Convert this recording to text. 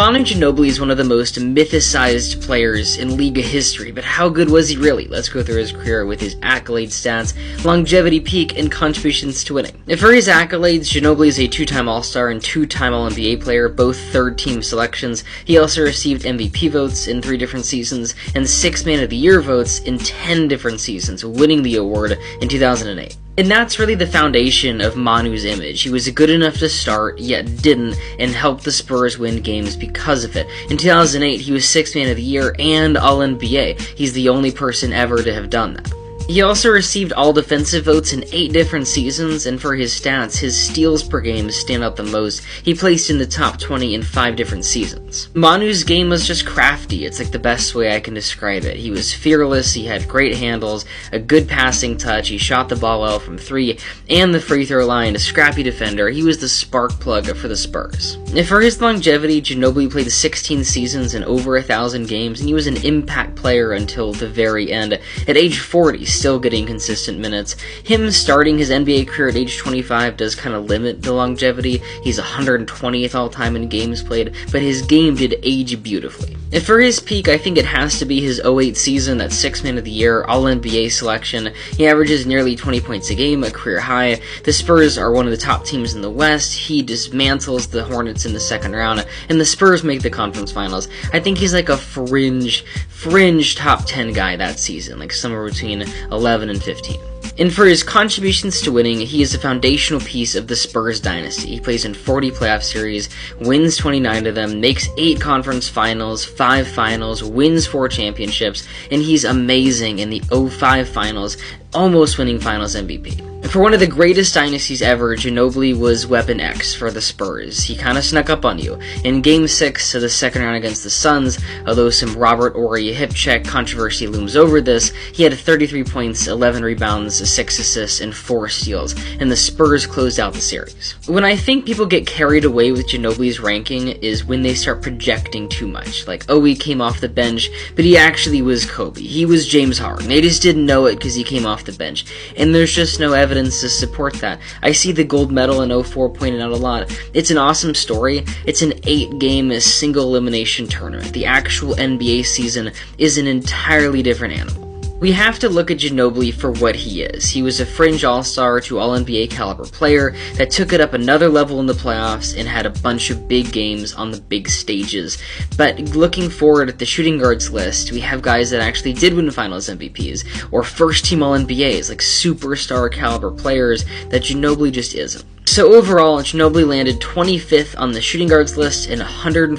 Manu Ginobili is one of the most mythicized players in league history, but how good was he really? Let's go through his career with his accolade stats, longevity peak, and contributions to winning. For his accolades, Ginobili is a two-time All-Star and two-time All-NBA player, both third-team selections. He also received MVP votes in 3 different seasons and 6 Man of the Year votes in 10 different seasons, winning the award in 2008. And that's really the foundation of Manuu's image. He was good enough to start, yet didn't, and helped the Spurs win games because of it. In 2008, he was 6th Man of the Year and All-NBA. He's the only person ever to have done that. He also received all defensive votes in 8 different seasons, and for his stats, his steals per game stand out the most. He placed in the top 20 in 5 different seasons. Manuu's game was just crafty. It's like the best way I can describe it. He was fearless, he had great handles, a good passing touch, he shot the ball well from 3 and the free throw line, a scrappy defender. He was the spark plug for the Spurs. And for his longevity, Ginobili played 16 seasons and over 1,000 games, and he was an impact player until the very end. At age 40, still getting consistent minutes. Him starting his NBA career at age 25 does kind of limit the longevity. He's 120th all time in games played, but his game did age beautifully. And for his peak, I think it has to be his 08 season, that 6th Man of the Year, All-NBA selection. He averages nearly 20 points a game, a career high. The Spurs are one of the top teams in the West. He dismantles the Hornets in the second round, and the Spurs make the conference finals. I think he's like a fringe top 10 guy that season, like somewhere between 11 and 15. And for his contributions to winning, he is a foundational piece of the Spurs dynasty. He plays in 40 playoff series, wins 29 of them, makes 8 conference finals, 5 finals, wins 4 championships, and he's amazing in the 05 finals, almost winning finals MVP. For one of the greatest dynasties ever, Ginobili was Weapon X for the Spurs. He kind of snuck up on you. In Game 6 of the second round against the Suns, although some Robert Horry hip check controversy looms over this, he had 33 points, 11 rebounds, 6 assists, and 4 steals, and the Spurs closed out the series. When I think people get carried away with Ginobili's ranking is when they start projecting too much. Like, oh, he came off the bench, but he actually was Kobe. He was James Harden. They just didn't know it because he came off the bench. And there's just no evidence to support that. I see the gold medal in 04 pointed out a lot. It's an awesome story. It's an 8-game single elimination tournament. The actual NBA season is an entirely different animal. We have to look at Ginobili for what he is. He was a fringe all-star to all-NBA caliber player that took it up another level in the playoffs and had a bunch of big games on the big stages. But looking forward at the shooting guards list, we have guys that actually did win finals MVPs, or first-team all-NBAs, like superstar caliber players that Ginobili just isn't. So overall, Ginobili landed 25th on the shooting guards list and 140th